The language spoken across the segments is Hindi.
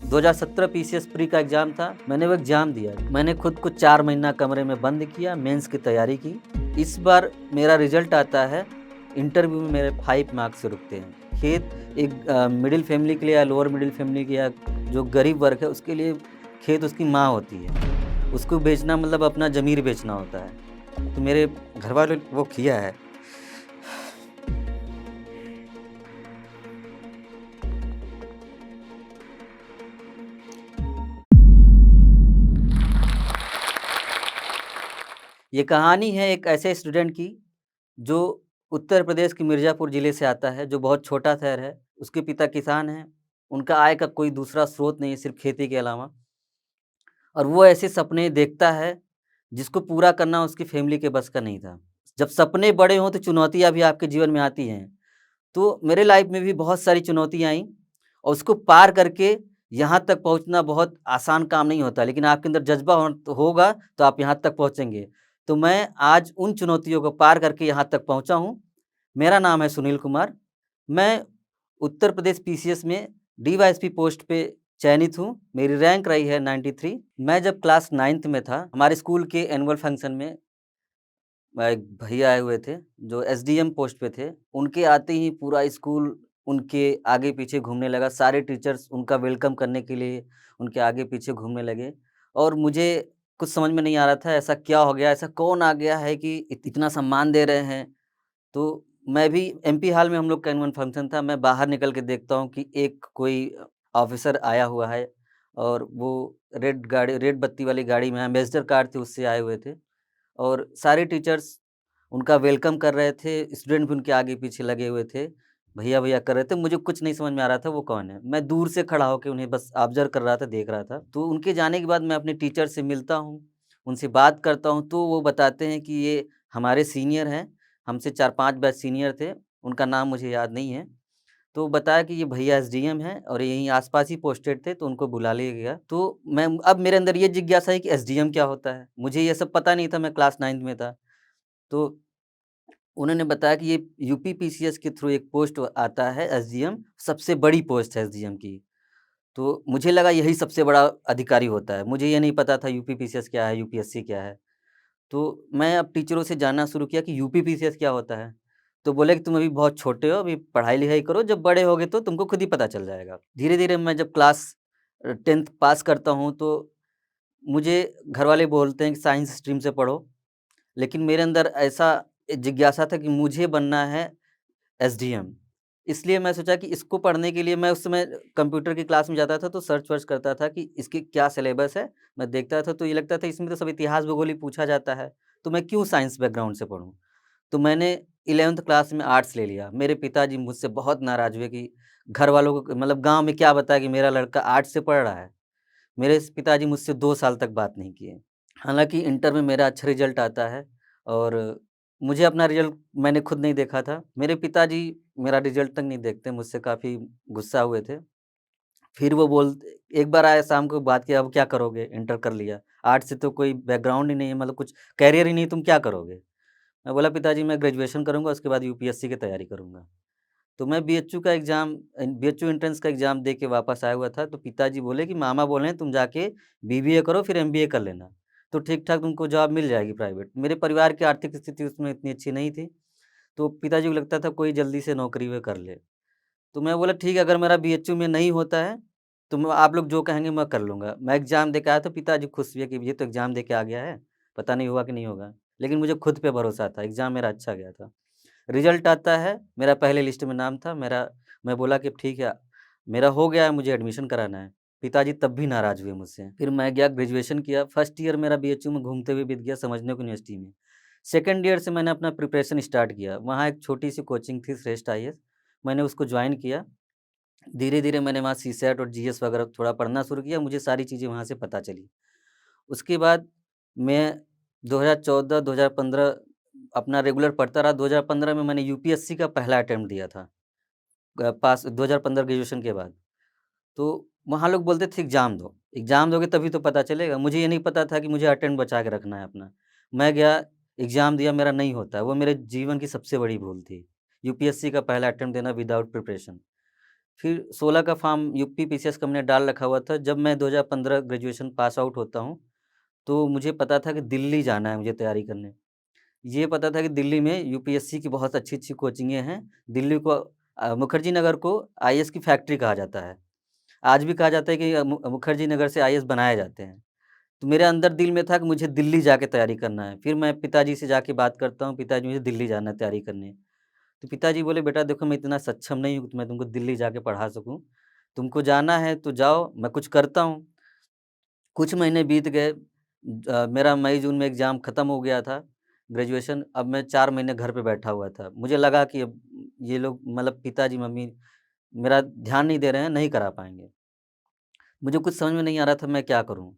2017 पीसीएस प्री का एग्ज़ाम था, मैंने वो एग्ज़ाम दिया। मैंने खुद को 4 महीना कमरे में बंद किया, मेंस की तैयारी की। इस बार मेरा रिज़ल्ट आता है, इंटरव्यू में मेरे 5 मार्क्स से रुकते हैं। खेत एक मिडिल फैमिली के लिए या लोअर मिडिल फैमिली के या जो गरीब वर्ग है, उसके लिए खेत उसकी माँ होती है। उसको बेचना मतलब अपना ज़मीर बेचना होता है। तो मेरे घरवालों ने वो किया है। ये कहानी है एक ऐसे स्टूडेंट की जो उत्तर प्रदेश के मिर्ज़ापुर ज़िले से आता है, जो बहुत छोटा शहर है। उसके पिता किसान हैं, उनका आय का कोई दूसरा स्रोत नहीं है सिर्फ़ खेती के अलावा। और वो ऐसे सपने देखता है, जिसको पूरा करना उसकी फ़ैमिली के बस का नहीं था। जब सपने बड़े हों तो चुनौतियाँ भी आपके जीवन में आती हैं। तो मेरे लाइफ़ में भी बहुत सारी चुनौतियाँ आईं और उसको पार करके यहाँ तक पहुँचना बहुत आसान काम नहीं होता, लेकिन आपके अंदर जज़्बा होगा तो आप यहाँ तक पहुँचेंगे। तो मैं आज उन चुनौतियों को पार करके यहाँ तक पहुँचा हूँ। मेरा नाम है सुनील कुमार। मैं उत्तर प्रदेश पीसीएस में डीवाईएसपी पोस्ट पे चयनित हूँ। मेरी रैंक रही है 93। मैं जब क्लास 9th में था, हमारे स्कूल के एनुअल फंक्शन में एक भैया आए हुए थे, जो एसडीएम पोस्ट पे थे। उनके आते ही पूरा स्कूल उनके आगे-पीछे घूमने लगा। सारे टीचर्स उनका वेलकम करने के लिए उनके आगे-पीछे घूमने लगे और मुझे कुछ समझ में नहीं आ रहा था, ऐसा क्या हो गया? ऐसा कौन आ गया है कि इतना सम्मान दे रहे हैं? तो मैं भी एमपी हॉल में हम लोग का एनुअल फंक्शन था, मैं बाहर निकल के देखता हूँ कि एक कोई ऑफ़िसर आया हुआ है और वो रेड बत्ती वाली गाड़ी में एम्बेसडर कार थी उससे आए हुए थे और सारे टीचर्स उनका वेलकम कर रहे थे, स्टूडेंट भी उनके आगे-पीछे लगे हुए थे, भैया-भैया कर रहे थे। मुझे कुछ नहीं समझ में आ रहा था वो कौन है? मैं दूर से खड़ा होके उन्हें बस ऑब्ज़र्व कर रहा था, देख रहा था। तो उनके जाने के बाद मैं अपने टीचर से मिलता हूँ, उनसे बात करता हूँ, तो वो बताते हैं कि ये हमारे सीनियर हैं, हमसे 4-5 बैच सीनियर थे, उनका नाम मुझे याद नहीं है। तो बताया कि ये भैया एसडीएम हैं और यहीं आस-पास ही पोस्टेड थे, तो उनको बुला लिया गया। तो मैं अब मेरे अंदर ये जिज्ञासा है कि एसडीएम क्या होता है? मुझे ये सब पता नहीं था, मैं क्लास 9th में था। तो उन्होंने बताया कि ये यूपी पीसीएस के थ्रू एक पोस्ट आता है एसडीएम, सबसे बड़ी पोस्ट है एसडीएम की। तो मुझे लगा यही सबसे बड़ा अधिकारी होता है। मुझे ये नहीं पता था यूपी पीसीएस क्या है, यूपीएससी क्या है। तो मैं अब टीचरों से जानना शुरू किया कि यूपी पीसीएस क्या होता है? तो बोले कि तुम अभी बहुत छोटे हो, अभी पढ़ाई-लिखाई करो, जब बड़े होगे तो तुमको खुद ही पता चल जाएगा। धीरे-धीरे मैं जब क्लास 10th पास करता हूँ तो मुझे घरवाले बोलते हैं कि साइंस स्ट्रीम से पढ़ो, लेकिन मेरे अंदर ऐसा जिज्ञासा था कि मुझे बनना है एसडीएम। इसलिए मैं सोचा कि इसको पढ़ने के लिए मैं उस समय कंप्यूटर की क्लास में जाता था तो सर्च-वर्च करता था कि इसकी क्या सिलेबस है। मैं देखता था तो ये लगता था इसमें तो सब इतिहास, भूगोल ही पूछा जाता है, तो मैं क्यों साइंस बैकग्राउंड से पढूँ? तो मैंने 11th क्लास में आर्ट्स ले लिया। मेरे पिताजी मुझसे बहुत नाराज़ हुए कि घर वालों को मतलब गाँव में क्या बताया कि मेरा लड़का आर्ट्स से पढ़ रहा है। मेरे पिताजी मुझसे 2 साल तक बात नहीं किए। हालाँकि इंटर में मेरा अच्छा रिज़ल्ट आता है और मुझे अपना रिज़ल्ट मैंने खुद नहीं देखा था। मेरे पिताजी मेरा रिज़ल्ट तक नहीं देखते, मुझसे काफ़ी गुस्सा हुए थे। फिर वो एक बार आए शाम को बात किया, "अब क्या करोगे? इंटर कर लिया। आर्ट्स से तो कोई बैकग्राउंड ही नहीं है, मतलब कुछ करियर ही नहीं, तुम क्या करोगे?" मैं बोला, "पिताजी मैं ग्रेजुएशन करूँगा, उसके बाद यूपीएससी की तैयारी करूँगा।" तो मैं बीएचयू एंट्रेंस का एग्ज़ाम दे के वापस आया हुआ था, तो पिताजी बोले कि मामा बोले हैं तुम जाके बीबीए करो फिर एमबीए कर लेना, तो ठीक-ठाक तुमको जॉब मिल जाएगी प्राइवेट। मेरे परिवार की आर्थिक स्थिति उसमें इतनी अच्छी नहीं थी, तो पिताजी को लगता था कोई जल्दी से नौकरी वो कर ले। तो मैं बोला ठीक है अगर मेरा बीएचयू में नहीं होता है, तो मैं आप लोग जो कहेंगे मैं कर लूँगा। मैं एग्ज़ाम दे के आया तो पिताजी खुश हुए कि ये तो एग्ज़ाम दे के आ गया है, पता नहीं हुआ कि नहीं होगा। लेकिन मुझे खुद पे भरोसा था, एग्ज़ाम मेरा अच्छा गया था। रिज़ल्ट आता है, मेरा पहले लिस्ट में नाम था, मैं बोला कि ठीक है, मेरा हो गया है, मुझे एडमिशन कराना है। पिताजी तब भी नाराज़ हुए मुझसे। फिर मैं गया ग्रेजुएशन किया, फर्स्ट ईयर मेरा बीएचयू में घूमते हुए बीत गया समझनोक यूनिवर्सिटी में। सेकंड ईयर से मैंने अपना प्रिपरेशन स्टार्ट किया। वहाँ एक छोटी-सी कोचिंग थी श्रेष्ठ आईएएस, मैंने उसको जॉइन किया। धीरे-धीरे मैंने वहाँ सीसैट और जीएस वगैरह थोड़ा पढ़ना शुरू किया, मुझे सारी चीज़ें वहाँ से पता चली। उसके बाद मैं 2014-2015 अपना रेगुलर पढ़ता रहा, 2015 में मैंने यूपीएससी का पहला अटेम्प्ट दिया था। पास 2015 ग्रेजुएशन के बाद। तो वहाँ लोग बोलते थे एग्ज़ाम दो, एग्ज़ाम दोगे तभी तो पता चलेगा। मुझे ये नहीं पता था कि मुझे अटेम्प्ट बचा के रखना है अपना। मैं गया, एग्ज़ाम दिया, मेरा नहीं होता, वो मेरे जीवन की सबसे बड़ी भूल थी। यूपीएससी का पहला अटेम्प्ट देना विदाउट प्रिपरेशन। फिर 16 का फॉर्म यूपी पीसीएस का मैंने डाल रखा हुआ था। जब मैं 2015 ग्रेजुएशन पास आउट होता हूँ, तो मुझे पता था कि दिल्ली जाना है मुझे तैयारी करने। ये पता था कि दिल्ली में यूपीएससी की बहुत अच्छी-अच्छी कोचिंगें हैं। दिल्ली को मुखर्जी नगर को आईएएस की फैक्ट्री कहा जाता है। आज भी कहा जाता है कि मुखर्जी नगर से आईएएस बनाए जाते हैं। तो मेरे अंदर दिल में था कि मुझे दिल्ली जाके तैयारी करना है। फिर मैं पिताजी से जाके बात करता हूँ, पिताजी मुझे दिल्ली जाना है तैयारी करने। तो पिताजी बोले, "बेटा देखो मैं इतना सक्षम नहीं हूँ कि मैं तुमको दिल्ली जाके पढ़ा सकूँ। तुमको जाना है तो जाओ, मैं कुछ करता हूँ।" कुछ महीने बीत गए। मेरा मई-जून में एग्ज़ाम खत्म हो गया था, ग्रेजुएशन। अब मैं 4 महीने घर पे बैठा हुआ था। मुझे लगा कि अब ये लोग मतलब पिताजी, मम्मी मेरा ध्यान नहीं दे रहे हैं, नहीं करा पाएँगे। मुझे कुछ समझ में नहीं आ रहा था मैं क्या करूँ?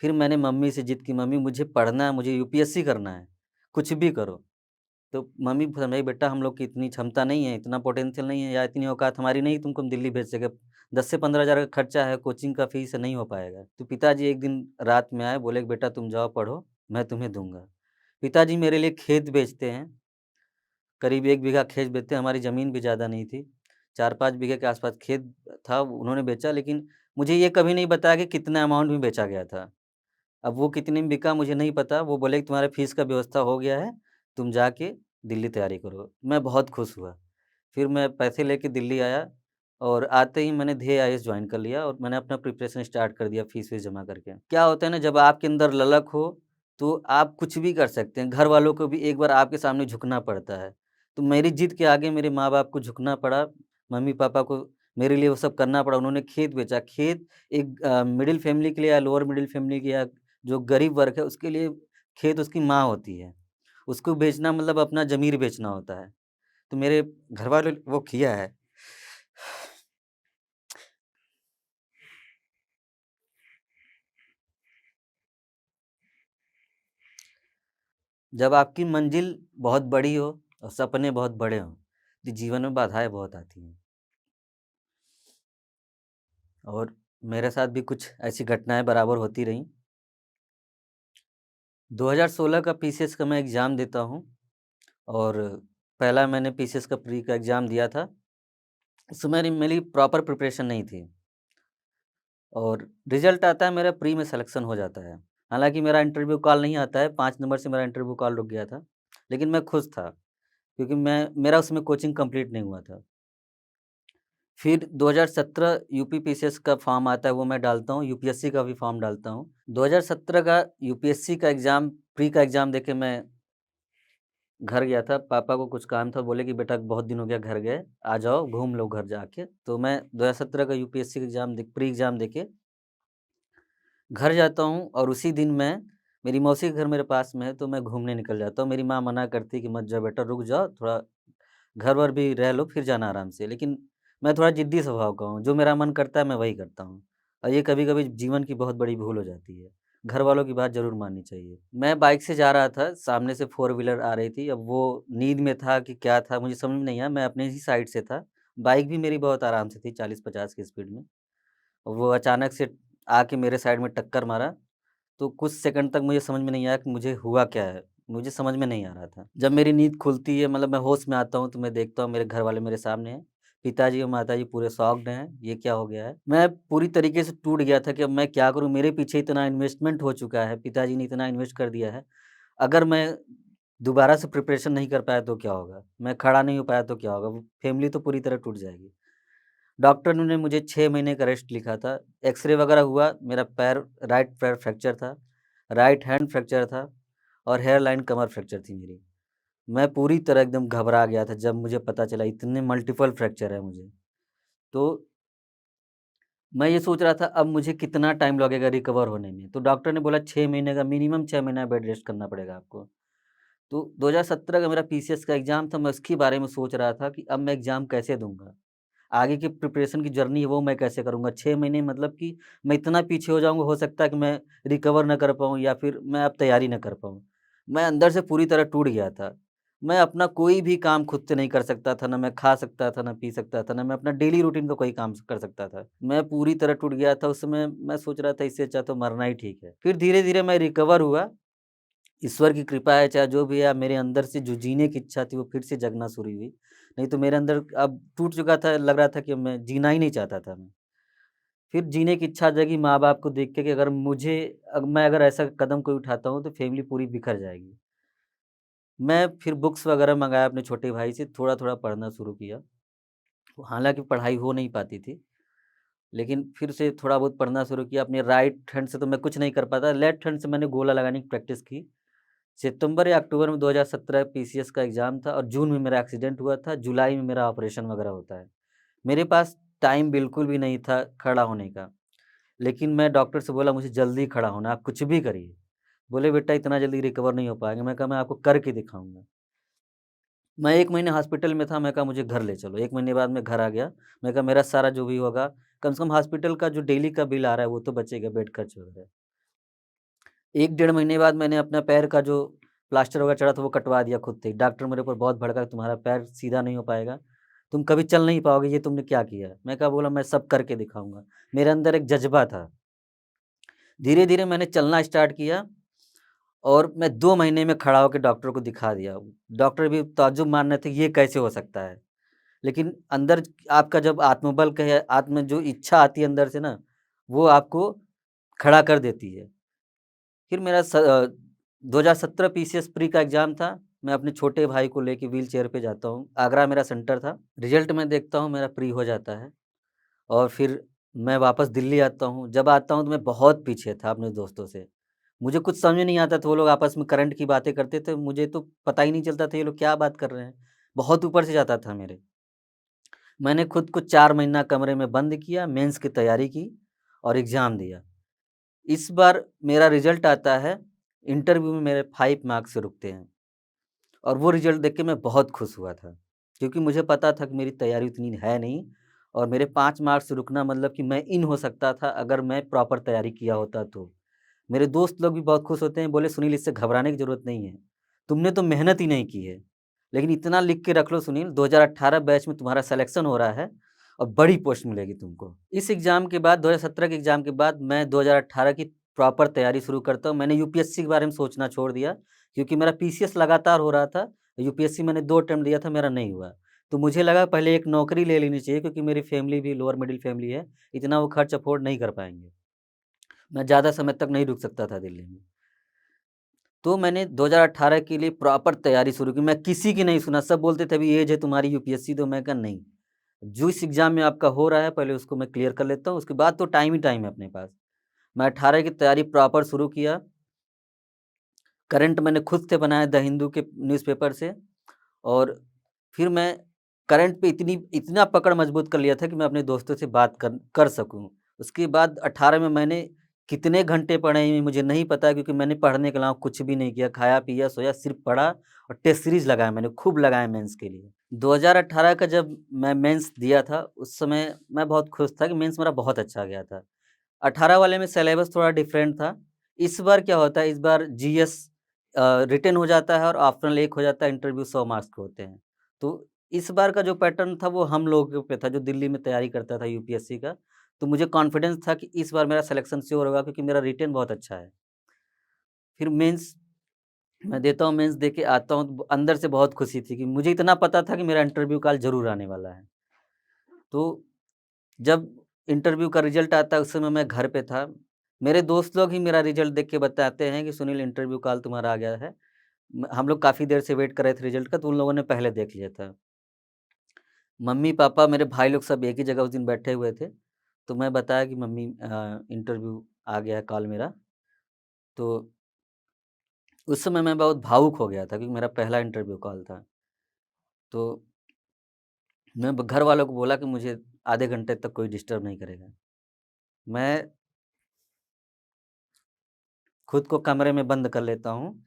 फिर मैंने मम्मी से जिद की, "मम्मी मुझे पढ़ना है, मुझे यूपीएससी करना है, कुछ भी करो।" तो मम्मी समझाई, "बेटा हम लोग की इतनी क्षमता नहीं है, इतना पोटेंशियल नहीं है या इतनी औकात हमारी नहीं तुमको हम दिल्ली भेज सके। 10 से 15,000 का खर्चा है, कोचिंग का फीस है, नहीं हो पाएगा।" तो पिताजी एक दिन रात में आए, बोले कि, "बेटा तुम जाओ पढ़ो, मैं तुम्हें दूँगा।" पिताजी मेरे लिए खेत बेचते हैं, करीब 1 बीघा खेत बेचते हैं, हमारी ज़मीन भी ज़्यादा नहीं थी। 4-5 बीघे के आस-पास खेत था, उन्होंने बेचा, लेकिन मुझे ये कभी नहीं बताया कि कितना अमाउंट में बेचा गया था। अब वो कितने में बिका मुझे नहीं पता, वो बोले कि तुम्हारे फ़ीस का व्यवस्था हो गया है, तुम जाके दिल्ली तैयारी करो। मैं बहुत खुश हुआ। फिर मैं पैसे लेके दिल्ली आया और आते ही मैंने ध्येय आईएएस जॉइन कर लिया और मैंने अपना प्रिपरेशन स्टार्ट कर दिया फ़ीस-वीस जमा करके। क्या होता है ना, जब आपके अंदर ललक हो, तो आप कुछ भी कर सकते हैं। घर वालों को भी एक बार आपके सामने झुकना पड़ता है। तो मेरी ज़िद के आगे मेरे माँ-बाप को झुकना पड़ा, मम्मी-पापा को मेरे लिए वो सब करना पड़ा। उन्होंने खेत बेचा। खेत एक मिडल फ़ैमिली के लिए या लोअर मिडल फ़ैमिली के या जो गरीब वर्ग है उसके लिए खेत उसकी माँ होती है। उसको बेचना मतलब अपना ज़मीर बेचना होता है। तो मेरे घरवालों ने वो किया है। जब आपकी मंज़िल बहुत बड़ी हो और सपने बहुत बड़े हों, तो जीवन में बाधाएँ बहुत आती हैं। और मेरे साथ भी कुछ ऐसी घटनाएँ बराबर होती रहीं। 2016 का पीसीएस का मैं एग्ज़ाम देता हूँ और पहला मैंने पीसीएस का प्री का एग्ज़ाम दिया था। उस समय मेरी प्रॉपर प्रिपरेशन नहीं थी और रिज़ल्ट आता है, मेरा प्री में सिलेक्शन हो जाता है। हालाँकि मेरा इंटरव्यू कॉल नहीं आता है, 5 नंबर से मेरा इंटरव्यू कॉल रुक गया था। लेकिन मैं खुश था क्योंकि मेरा उसमें कोचिंग कंप्लीट नहीं हुआ था। फिर 2017 यूपी पीसीएस का फॉर्म आता है, वो मैं डालता हूँ, यूपीएससी का भी फॉर्म डालता हूँ। 2017 का यूपीएससी का एग्ज़ाम, प्री का एग्ज़ाम देके मैं घर गया था। पापा को कुछ काम था, बोले कि बेटा बहुत दिन हो गया घर गए, आ जाओ घूम लो घर जाके। तो मैं 2017 का यूपीएससी का एग्ज़ाम दे प्री एग्ज़ाम देके घर जाता हूँ और उसी दिन मैं मेरी मौसी का घर मेरे पास में है, तो मैं घूमने निकल जाता हूँ। मेरी माँ मना करती है कि मत जाओ बेटा, रुक जाओ, थोड़ा घर-वर भी रह लो, फिर जाना आराम से। लेकिन मैं थोड़ा ज़िद्दी स्वभाव का हूँ, जो मेरा मन करता है मैं वही करता हूँ और ये कभी-कभी जीवन की बहुत बड़ी भूल हो जाती है। घर वालों की बात ज़रूर माननी चाहिए। मैं बाइक से जा रहा था, सामने से फ़ोर व्हीलर आ रही थी। अब वो नींद में था कि क्या था मुझे समझ में नहीं आया, मैं अपने ही साइड से था। बाइक भी मेरी बहुत आराम से थी, 40-50 की स्पीड में। वो अचानक से आके मेरे साइड में टक्कर मारा, तो कुछ सेकंड तक मुझे समझ में नहीं आया कि मुझे हुआ क्या है? मुझे समझ में नहीं आ रहा था। जब मेरी नींद खुलती है, मतलब मैं होश में आता हूँ, तो मैं देखता हूँ मेरे घरवाले मेरे सामने हैं। पिताजी और माताजी पूरे शॉक्ड हैं, ये क्या हो गया है? मैं पूरी तरीके से टूट गया था कि अब मैं क्या करूँ? मेरे पीछे इतना इन्वेस्टमेंट हो चुका है, पिताजी ने इतना इन्वेस्ट कर दिया है। अगर मैं दोबारा से प्रिपरेशन नहीं कर पाया तो क्या होगा? मैं खड़ा नहीं हो पाया तो क्या होगा? वो फैमिली तो पूरी तरह टूट जाएगी। डॉक्टर ने मुझे 6 महीने का रेस्ट लिखा था। एक्स-रे वगैरह हुआ, मेरा राइट पैर फ्रैक्चर था, राइट हैंड फ्रैक्चर था और हेयर लाइन कमर फ्रैक्चर थी मेरी। मैं पूरी तरह एकदम घबरा गया था जब मुझे पता चला इतने मल्टीपल फ्रैक्चर है मुझे। तो मैं ये सोच रहा था अब मुझे कितना टाइम लगेगा रिकवर होने में। तो डॉक्टर ने बोला 6 महीने का मिनिमम 6 महीना बेड रेस्ट करना पड़ेगा आपको। तो 2017 का मेरा पीसीएस का एग्ज़ाम था, मैं उसके बारे में सोच रहा था कि अब मैं एग्ज़ाम कैसे दूँगा? आगे की प्रिपरेशन की जर्नी है वो मैं कैसे करूँगा? 6 महीने मतलब कि मैं इतना पीछे हो जाऊँगा, हो सकता है कि मैं रिकवर ना कर पाऊँ या फिर मैं अब तैयारी ना कर पाऊँ। मैं अंदर से पूरी तरह टूट गया था। मैं अपना कोई भी काम खुद से नहीं कर सकता था, ना मैं खा सकता था, ना पी सकता था, ना मैं अपना डेली रूटीन का कोई काम कर सकता था। मैं पूरी तरह टूट गया था, उस समय मैं सोच रहा था इससे अच्छा तो मरना ही ठीक है। फिर धीरे-धीरे मैं रिकवर हुआ, ईश्वर की कृपा है चाहे जो भी है, मेरे अंदर से जो जीने की इच्छा थी वो फिर से जगना शुरू हुई। नहीं तो मेरे अंदर अब टूट चुका था, लग रहा था कि मैं जीना ही नहीं चाहता था मैं। फिर जीने की इच्छा जगी माँ-बाप को देख के कि अगर मुझे मैं अगर ऐसा कदम कोई उठाता हूँ, तो फैमिली पूरी बिखर जाएगी। मैं फिर बुक्स वगैरह मँगाया अपने छोटे भाई से, थोड़ा-थोड़ा पढ़ना शुरू किया। हालाँकि पढ़ाई हो नहीं पाती थी, लेकिन फिर से थोड़ा बहुत पढ़ना शुरू किया। अपने राइट हैंड से तो मैं कुछ नहीं कर पाता, लेफ्ट हैंड से मैंने गोला लगाने की प्रैक्टिस की। सितंबर या अक्टूबर में 2017 पीसीएस का एग्ज़ाम था और जून में मेरा एक्सीडेंट हुआ था, जुलाई में मेरा ऑपरेशन वगैरह होता है। मेरे पास टाइम बिल्कुल भी नहीं था खड़ा होने का, लेकिन मैं डॉक्टर से बोला मुझे जल्दी खड़ा होना है, आप कुछ भी करिए। बोले बेटा इतना जल्दी रिकवर नहीं हो पाएँगे, मैं कहा मैं आपको करके दिखाऊँगा। मैं 1 महीने हॉस्पिटल में था, मैं कहा मुझे घर ले चलो, 1 महीने बाद मैं घर आ गया। मैं कहा मेरा सारा जो भी होगा, कम से कम हॉस्पिटल का जो डेली का बिल आ रहा है वो तो बचेगा, बेड खर्च वगैरह। 1 डेढ़ महीने बाद मैंने अपना पैर का जो प्लास्टर वगैरह चढ़ा था वो कटवा दिया खुद से ही। डॉक्टर मेरे ऊपर बहुत भड़का तुम्हारा पैर सीधा नहीं हो पाएगा, तुम कभी चल नहीं पाओगे, ये तुमने क्या किया है? मैं कहा बोला मैं सब करके दिखाऊँगा। मेरे अंदर एक जज़्बा था। धीरे-धीरे मैंने चलना स्टार्ट किया और मैं 2 महीने में खड़ा होके डॉक्टर को दिखा दिया। डॉक्टर भी ताज्जुब मान रहे थे ये कैसे हो सकता है? लेकिन अंदर आपका जब आत्मबल कहे आत्म जो इच्छा आती है अंदर से ना, वो आपको खड़ा कर देती है। फिर मेरा 2017 पीसीएस प्री का एग्ज़ाम था। मैं अपने छोटे भाई को लेके व्हीलचेयर पे जाता हूँ। आगरा मेरा सेंटर था। रिज़ल्ट मैं देखता हूँ मेरा प्री हो जाता है और फिर मैं वापस दिल्ली आता हूँ। जब आता हूँ तो मैं बहुत पीछे था अपने दोस्तों से। मुझे कुछ समझ में नहीं आता था, वो लोग आपस में करंट की बातें करते थे, मुझे तो पता ही नहीं चलता था ये लोग क्या बात कर रहे हैं। बहुत ऊपर से जाता था मेरे। मैंने खुद को 4 महीना कमरे में बंद किया, मेंस की तैयारी की और एग्ज़ाम दिया। इस बार मेरा रिज़ल्ट आता है, इंटरव्यू में मेरे 5 मार्क्स से रुकते हैं और वो रिज़ल्ट देख के मैं बहुत खुश हुआ था, क्योंकि मुझे पता था कि मेरी तैयारी उतनी है नहीं और मेरे 5 मार्क्स से रुकना मतलब कि मैं इन हो सकता था अगर मैं प्रॉपर तैयारी किया होता तो। मेरे दोस्त लोग भी बहुत खुश होते हैं, बोले सुनील इससे घबराने की ज़रूरत नहीं है, तुमने तो मेहनत ही नहीं की है। लेकिन इतना लिख के रख लो सुनील 2018 बैच में तुम्हारा सिलेक्शन हो रहा है और बड़ी पोस्ट मिलेगी तुमको। इस एग्ज़ाम के बाद 2017 के एग्ज़ाम के बाद मैं 2018 की प्रॉपर तैयारी शुरू करता हूँ। मैंने यूपीएससी के बारे में सोचना छोड़ दिया क्योंकि मेरा पीसीएस लगातार हो रहा था। यूपीएससी मैंने 2 अटेम्प्ट दिया था, मेरा नहीं हुआ। तो मुझे लगा पहले एक नौकरी ले लेनी चाहिए क्योंकि मेरी फैमिली भी लोअर मिडल फैमिली है, इतना वो खर्च अफ़ोर्ड नहीं कर पाएँगे। मैं ज़्यादा समय तक नहीं रुक सकता था दिल्ली में। तो मैंने 2018 के लिए प्रॉपर तैयारी शुरू की। मैं किसी की नहीं सुना, सब बोलते थे अभी ऐज है तुम्हारी यूपीएससी दो, मैं कहा नहीं। जो इस एग्ज़ाम में आपका हो रहा है पहले उसको मैं क्लियर कर लेता हूँ, उसके बाद तो टाइम ही टाइम है अपने पास। मैं 18 की तैयारी प्रॉपर शुरू किया। करंट मैंने खुद से बनाया द हिंदू के न्यूज़पेपर से और फिर मैं करंट पे इतना पकड़ मज़बूत कर लिया था कि मैं अपने दोस्तों से बात कर सकूँ। उसके बाद 18 में मैंने कितने घंटे पढ़े हैं मुझे नहीं पता क्योंकि मैंने पढ़ने के अलावा कुछ भी नहीं किया, खाया, पिया, सोया, सिर्फ़ पढ़ा और टेस्ट सीरीज़ लगाया मैंने, खूब लगाया मेंस के लिए। 2018 का जब मैं मेंस दिया था, उस समय मैं बहुत खुश था कि मेंस मेरा बहुत अच्छा गया था। 18 वाले में सिलेबस थोड़ा डिफरेंट था। इस बार क्या होता है, इस बार जीएस रिटन हो जाता है और ऑप्शनल 1 हो जाता है, इंटरव्यू 100 मार्क्स के होते हैं। तो इस बार का जो पैटर्न था वो हम लोगों पे था जो दिल्ली में तैयारी करता था यूपीएससी का। तो मुझे कॉन्फिडेंस था कि इस बार मेरा सिलेक्शन श्योर होगा क्योंकि मेरा रिटन बहुत अच्छा है। फिर मेंस मैं देता हूँ, मेंस दे के आता हूँ तो अंदर से बहुत खुशी थी कि मुझे इतना पता था कि मेरा इंटरव्यू कॉल ज़रूर आने वाला है। तो जब इंटरव्यू का रिज़ल्ट आता है उस समय मैं घर पे था। मेरे दोस्त लोग ही मेरा रिज़ल्ट देख के बताते हैं कि सुनील इंटरव्यू कॉल तुम्हारा आ गया है। हम लोग काफ़ी देर से वेट कर रहे थे रिज़ल्ट का तो उन लोगों ने पहले देख लिया था। मम्मी-पापा मेरे भाई लोग सब एक ही जगह उस दिन बैठे हुए थे। तो मैं बताया कि मम्मी इंटरव्यू आ गया है कॉल मेरा। तो उस समय मैं बहुत भावुक हो गया था क्योंकि मेरा पहला इंटरव्यू कॉल था। तो मैं ब घर वालों को बोला कि मुझे आधे घंटे तक कोई डिस्टर्ब नहीं करेगा। मैं खुद को कमरे में बंद कर लेता हूँ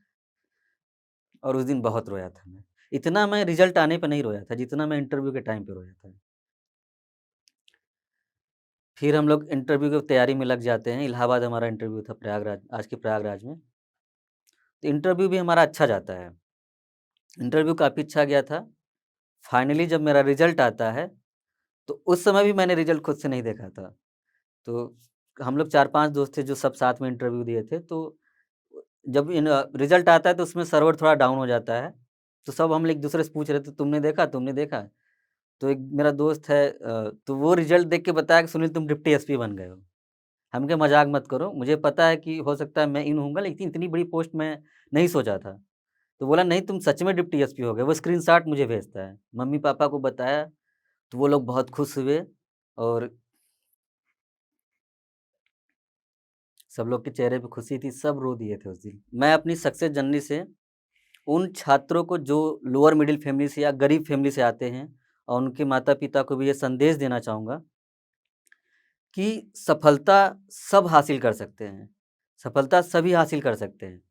और उस दिन बहुत रोया था मैं। इतना मैं रिज़ल्ट आने पे नहीं रोया था, जितना मैं इंटरव्यू के टाइम पे रोया था। फिर हम लोग इंटरव्यू की तैयारी में लग जाते हैं, इलाहाबाद हमारा इंटरव्यू था प्रयागराज आज के प्रयागराज में। तो इंटरव्यू भी हमारा अच्छा जाता है, इंटरव्यू काफ़ी अच्छा गया था। फाइनली जब मेरा रिज़ल्ट आता है, तो उस समय भी मैंने रिज़ल्ट खुद से नहीं देखा था। तो हम लोग 4-5 दोस्त थे जो सब साथ में इंटरव्यू दिए थे, तो जब रिज़ल्ट आता है तो उसमें सर्वर थोड़ा डाउन हो जाता है। तो सब हम एक-दूसरे से पूछ रहे थे, तुमने देखा, तुमने देखा? तो एक मेरा दोस्त है तो वो रिज़ल्ट देख के बताया कि सुनील तुम डिप्टी एसपी बन गए हो। हम कहे मज़ाक मत करो, मुझे पता है कि हो सकता है मैं इन होऊँगा लेकिन इतनी बड़ी पोस्ट मैं नहीं सोचा था। तो बोला नहीं तुम सच में डिप्टी एसपी हो गए, वो स्क्रीनशॉट मुझे भेजता है। मम्मी-पापा को बताया, तो वो लोग बहुत खुश हुए और सब लोग के चेहरे पे खुशी थी, सब रो दिए थे उस दिन। मैं अपनी सक्सेस जर्नी से उन छात्रों को जो लोअर मिडिल फैमिली से या गरीब फैमिली से आते हैं और उनके माता-पिता को भी ये संदेश देना चाहूँगा कि सफलता सब हासिल कर सकते हैं, सफलता सभी हासिल कर सकते हैं।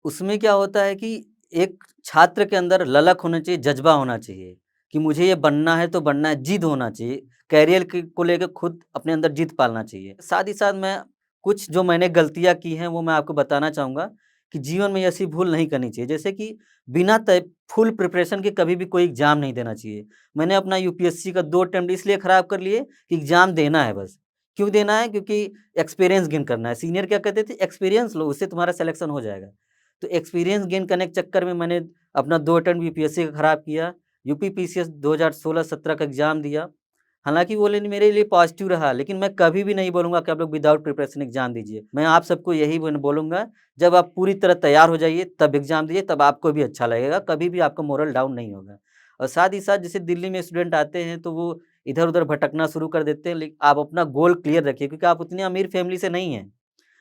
उसमें क्या होता है कि एक छात्र के अंदर ललक होना चाहिए, जज़्बा होना चाहिए कि मुझे ये बनना है तो बनना है, ज़िद होना चाहिए। करियर को लेके खुद अपने अंदर ज़िद पालना चाहिए। साथ ही साथ मैं कुछ जो मैंने गलतियाँ की हैं वो मैं आपको बताना चाहूँगा कि जीवन में ऐसी भूल नहीं करनी चाहिए। जैसे कि बिना तय फुल प्रिपरेशन के कभी भी कोई एग्ज़ाम नहीं देना चाहिए। मैंने अपना यूपीएससी का 2 अटेम्प्ट इसलिए ख़राब कर लिए कि एग्ज़ाम देना है बस। क्यों देना है? क्योंकि एक्सपीरियंस गेन करना है। सीनियर क्या कहते थे, एक्सपीरियंस लो उससे तुम्हारा सिलेक्शन हो जाएगा। तो एक्सपीरियंस गेन करने के चक्कर में मैंने अपना 2 अटेम्प्ट यूपीएससी का खराब किया। यूपी पीसीएस 2016-17 का एग्ज़ाम दिया। हालाँकि वो लेकिन मेरे लिए पॉज़िटिव रहा, लेकिन मैं कभी भी नहीं बोलूँगा कि आप लोग विदाउट प्रिपरेशन एग्ज़ाम दीजिए। मैं आप सबको यही बोलूँगा, जब आप पूरी तरह तैयार हो जाइए, तब एग्ज़ाम दीजिए, तब आपको भी अच्छा लगेगा, कभी भी आपका मोरल डाउन नहीं होगा। और साथ ही साथ जैसे दिल्ली में स्टूडेंट आते हैं, तो वो इधर-उधर भटकना शुरू कर देते हैं, आप अपना गोल क्लियर रखिए क्योंकि आप उतनी अमीर फैमिली से नहीं हैं,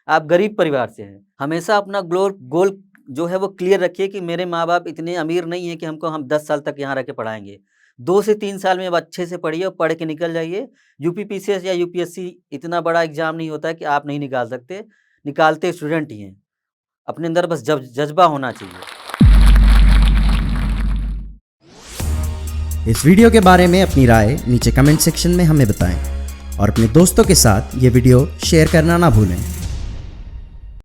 आप गरीब परिवार से हैं। हमेशा अपना गोल जो है वो क्लियर रखिए कि मेरे माँ-बाप इतने अमीर नहीं हैं कि हम 10 साल तक यहाँ रह के पढ़ाएँगे। 2 से 3 साल में अब अच्छे से पढ़िए और पढ़ के निकल जाइए। यूपी पीसीएस या यूपीएससी इतना बड़ा एग्ज़ाम नहीं होता है कि आप नहीं निकाल सकते, निकालते स्टूडेंट ही हैं। अपने अंदर बस जज़्बा होना चाहिए। इस वीडियो के बारे में अपनी राय नीचे कमेंट सेक्शन में हमें बताएं और अपने दोस्तों के साथ ये वीडियो शेयर करना ना भूलें।